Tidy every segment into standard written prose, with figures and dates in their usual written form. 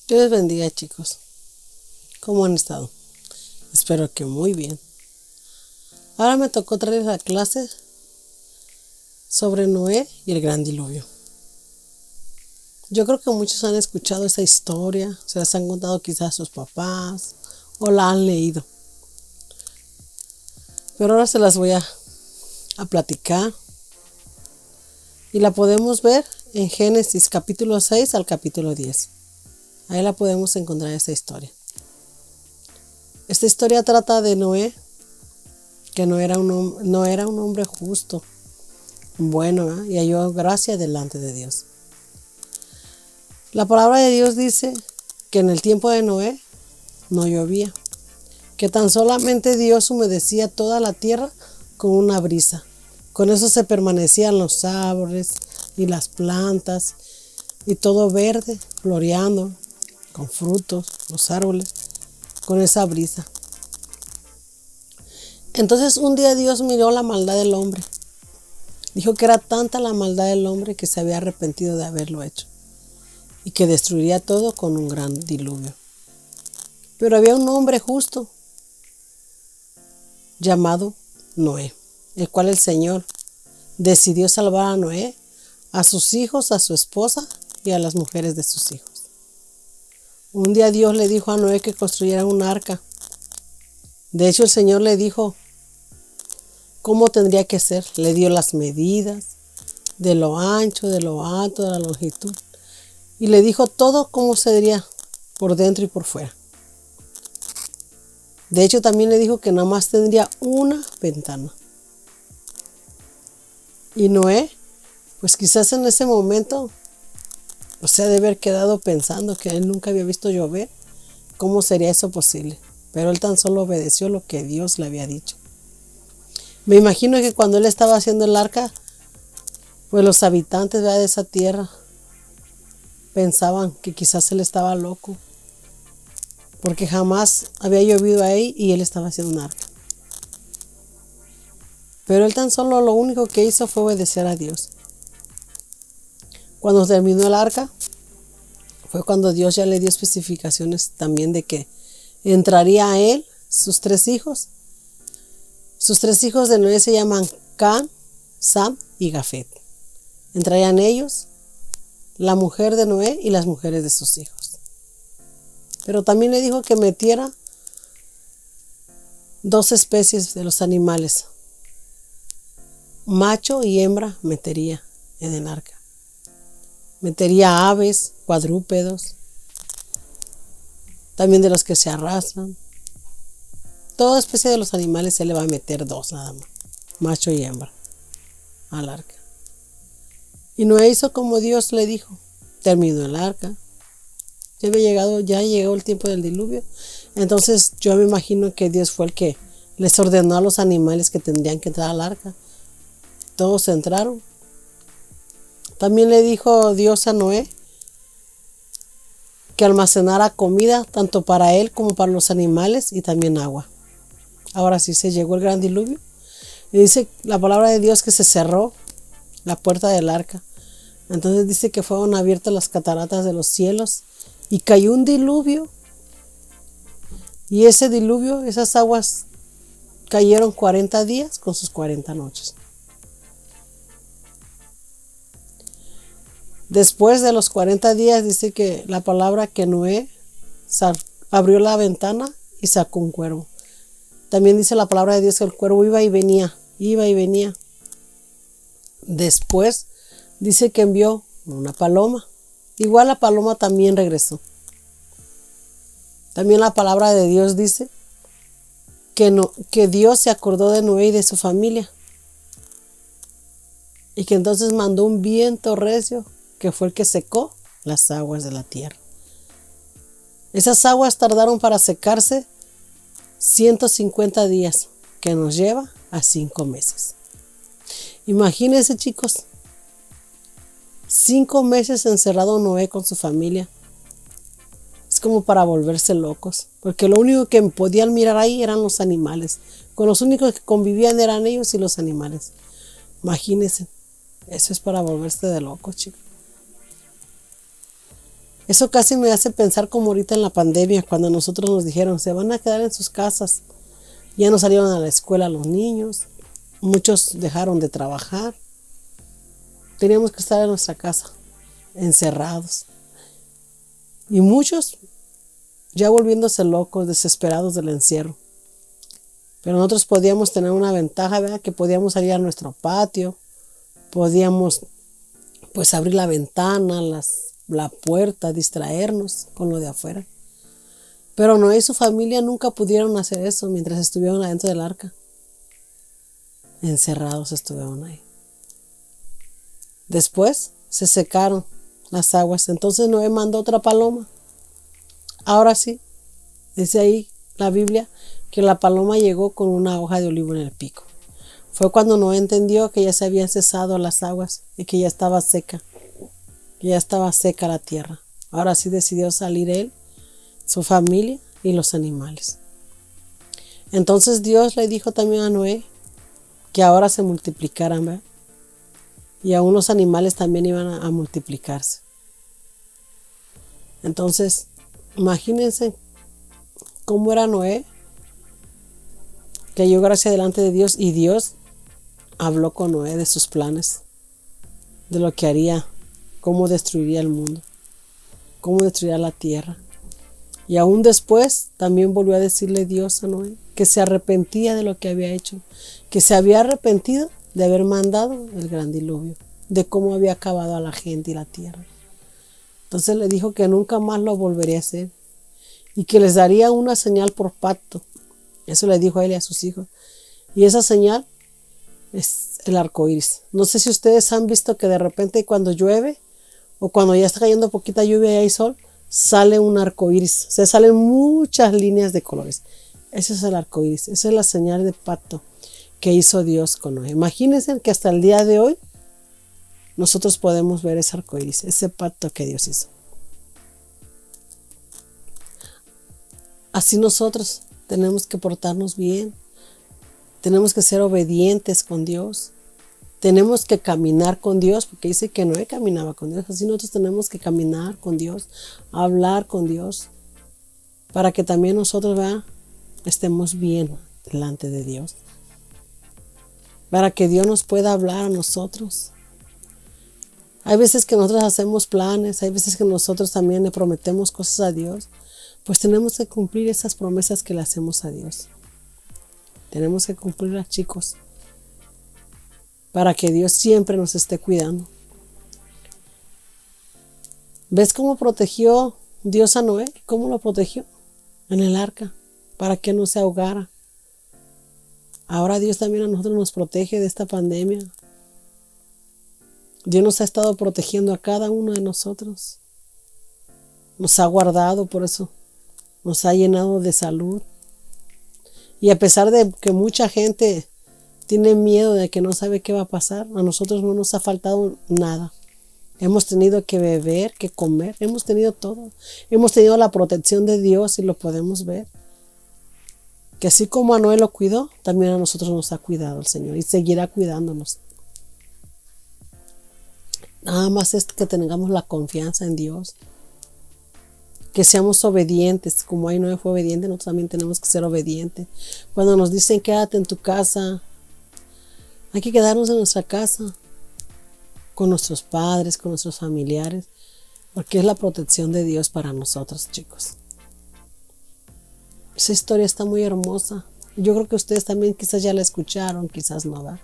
Dios les bendiga, chicos. ¿Cómo han estado? Espero que muy bien. Ahora me tocó traer la clase sobre Noé y el gran diluvio. Yo creo que muchos han escuchado esa historia, se las han contado quizás a sus papás o la han leído. Pero ahora se las voy a platicar y la podemos ver en Génesis capítulo 6 al capítulo 10. Ahí la podemos encontrar esta historia. Esta historia trata de Noé, que no era un hombre justo, bueno, y halló gracia delante de Dios. La palabra de Dios dice que en el tiempo de Noé no llovía, que tan solamente Dios humedecía toda la tierra con una brisa. Con eso se permanecían los árboles y las plantas y todo verde, floreando, con frutos, los árboles, con esa brisa. Entonces un día Dios miró la maldad del hombre. Dijo que era tanta la maldad del hombre que se había arrepentido de haberlo hecho y que destruiría todo con un gran diluvio. Pero había un hombre justo llamado Noé, el cual el Señor decidió salvar a Noé, a sus hijos, a su esposa y a las mujeres de sus hijos. Un día Dios le dijo a Noé que construyera un arca. De hecho, el Señor le dijo cómo tendría que ser. Le dio las medidas de lo ancho, de lo alto, de la longitud. Y le dijo todo cómo sería por dentro y por fuera. De hecho, también le dijo que nada más tendría una ventana. Y Noé, pues quizás en ese momento, se ha de haber quedado pensando que él nunca había visto llover. ¿Cómo sería eso posible? Pero él tan solo obedeció lo que Dios le había dicho. Me imagino que cuando él estaba haciendo el arca, pues los habitantes de esa tierra pensaban que quizás él estaba loco, porque jamás había llovido ahí y él estaba haciendo un arca. Pero él tan solo lo único que hizo fue obedecer a Dios. Cuando terminó el arca, fue cuando Dios ya le dio especificaciones también de que entraría a él, sus tres hijos. Sus tres hijos de Noé se llaman Can, Sam y Jafet. Entrarían ellos, la mujer de Noé y las mujeres de sus hijos. Pero también le dijo que metiera 2 especies de los animales. Macho y hembra metería en el arca. Metería aves, cuadrúpedos, también de los que se arrastran. Toda especie de los animales se le va a meter 2 nada más, macho y hembra, al arca. Y Noé hizo como Dios le dijo. Terminó el arca. Ya llegó el tiempo del diluvio. Entonces yo me imagino que Dios fue el que les ordenó a los animales que tendrían que entrar al arca. Todos entraron. También le dijo Dios a Noé que almacenara comida tanto para él como para los animales y también agua. Ahora sí se llegó el gran diluvio. Y dice la palabra de Dios que se cerró la puerta del arca. Entonces dice que fueron abiertas las cataratas de los cielos y cayó un diluvio. Y ese diluvio, esas aguas cayeron 40 días con sus 40 noches. Después de los 40 días dice que la palabra que Noé abrió la ventana y sacó un cuervo. También dice la palabra de Dios que el cuervo iba y venía. Después dice que envió una paloma. Igual la paloma también regresó. También la palabra de Dios dice que Dios se acordó de Noé y de su familia. Y que entonces mandó un viento recio que fue el que secó las aguas de la tierra. Esas aguas tardaron para secarse 150 días, que nos lleva a 5 meses. Imagínense, chicos, 5 meses encerrado Noé con su familia. Es como para volverse locos, porque lo único que podían mirar ahí eran los animales. Con los únicos que convivían eran ellos y los animales. Imagínense, eso es para volverse de locos, chicos. Eso casi me hace pensar como ahorita en la pandemia, cuando nosotros nos dijeron, se van a quedar en sus casas. Ya no salieron a la escuela los niños, muchos dejaron de trabajar. Teníamos que estar en nuestra casa, encerrados. Y muchos ya volviéndose locos, desesperados del encierro. Pero nosotros podíamos tener una ventaja, ¿verdad? Que podíamos salir a nuestro patio, podíamos pues abrir la ventana, la puerta, distraernos con lo de afuera. Pero Noé y su familia nunca pudieron hacer eso mientras estuvieron adentro del arca. Encerrados estuvieron ahí. Después se secaron las aguas. Entonces Noé mandó otra paloma. Ahora sí, dice ahí la Biblia que la paloma llegó con una hoja de olivo en el pico. Fue cuando Noé entendió que ya se habían cesado las aguas y que ya estaba seca. Que ya estaba seca la tierra. Ahora sí decidió salir él, su familia y los animales. Entonces Dios le dijo también a Noé que ahora se multiplicaran, ¿verdad? Y aún los animales también iban a multiplicarse. Entonces, imagínense cómo era Noé, que halló gracia delante de Dios, y Dios habló con Noé de sus planes, de lo que haría, cómo destruiría el mundo, cómo destruiría la tierra. Y aún después también volvió a decirle Dios a Noé que se arrepentía de lo que había hecho, que se había arrepentido de haber mandado el gran diluvio, de cómo había acabado a la gente y la tierra. Entonces le dijo que nunca más lo volvería a hacer y que les daría una señal por pacto. Eso le dijo a él y a sus hijos. Y esa señal es el arco iris. No sé si ustedes han visto que de repente cuando llueve o cuando ya está cayendo poquita lluvia y hay sol, sale un arco iris. O sea, salen muchas líneas de colores. Ese es el arco iris. Esa es la señal de pacto que hizo Dios con Noé. Imagínense que hasta el día de hoy nosotros podemos ver ese arco iris, ese pacto que Dios hizo. Así nosotros tenemos que portarnos bien, tenemos que ser obedientes con Dios, tenemos que caminar con Dios, porque dice que Noé caminaba con Dios. Así nosotros tenemos que caminar con Dios, hablar con Dios, para que también nosotros estemos bien delante de Dios, para que Dios nos pueda hablar a nosotros. Hay veces que nosotros hacemos planes, hay veces que nosotros también le prometemos cosas a Dios, pues tenemos que cumplir esas promesas que le hacemos a Dios. Tenemos que cumplirlas, chicos, para que Dios siempre nos esté cuidando. ¿Ves cómo protegió Dios a Noé? ¿Cómo lo protegió? En el arca, para que no se ahogara. Ahora Dios también a nosotros nos protege de esta pandemia. Dios nos ha estado protegiendo a cada uno de nosotros. Nos ha guardado, por eso nos ha llenado de salud. Y a pesar de que mucha gente tiene miedo de que no sabe qué va a pasar, a nosotros no nos ha faltado nada. Hemos tenido que beber, que comer, hemos tenido todo. Hemos tenido la protección de Dios y lo podemos ver. Que así como a Noé lo cuidó, también a nosotros nos ha cuidado el Señor y seguirá cuidándonos. Nada más es que tengamos la confianza en Dios, que seamos obedientes. Como ahí Noé fue obediente, nosotros también tenemos que ser obedientes. Cuando nos dicen quédate en tu casa, hay que quedarnos en nuestra casa, con nuestros padres, con nuestros familiares, porque es la protección de Dios para nosotros, chicos. Esa historia está muy hermosa. Yo creo que ustedes también quizás ya la escucharon, quizás no, ¿verdad?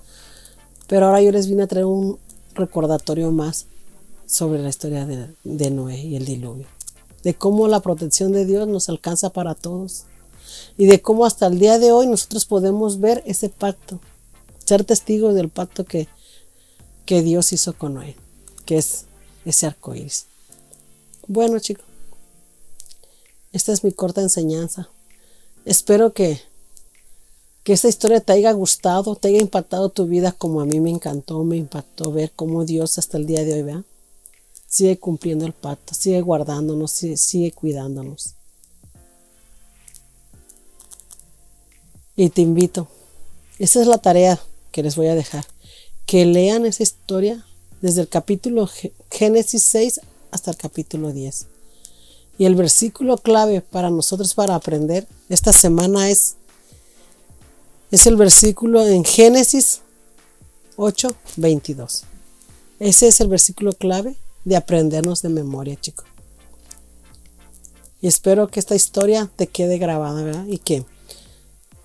Pero ahora yo les vine a traer un recordatorio más sobre la historia de Noé y el diluvio, de cómo la protección de Dios nos alcanza para todos y de cómo hasta el día de hoy nosotros podemos ver ese pacto, ser testigos del pacto que Dios hizo con Noé, que es ese arco iris. Bueno, chicos, esta es mi corta enseñanza. Espero que esta historia te haya gustado, te haya impactado tu vida como a mí me encantó, me impactó ver cómo Dios hasta el día de hoy, ¿verdad? Sigue cumpliendo el pacto, sigue guardándonos, sigue cuidándonos. Y te invito, esa es la tarea que les voy a dejar, que lean esa historia desde el capítulo Génesis 6 hasta el capítulo 10. Y el versículo clave para nosotros para aprender esta semana es el versículo en Génesis 8:22. Ese es el versículo clave de aprendernos de memoria, chicos. Y espero que esta historia te quede grabada, ¿verdad? Y que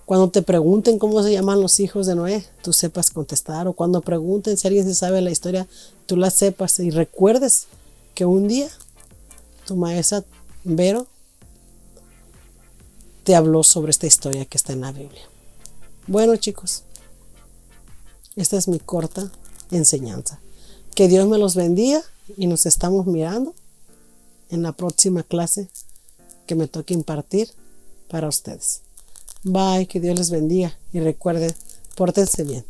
cuando te pregunten cómo se llaman los hijos de Noé, tú sepas contestar. O cuando pregunten si alguien se sabe la historia, tú la sepas. Y recuerdes que un día tu maestra Vero te habló sobre esta historia que está en la Biblia. Bueno, chicos, esta es mi corta enseñanza. Que Dios me los bendiga y nos estamos mirando en la próxima clase que me toque impartir para ustedes. Bye, que Dios les bendiga y recuerden, pórtense bien.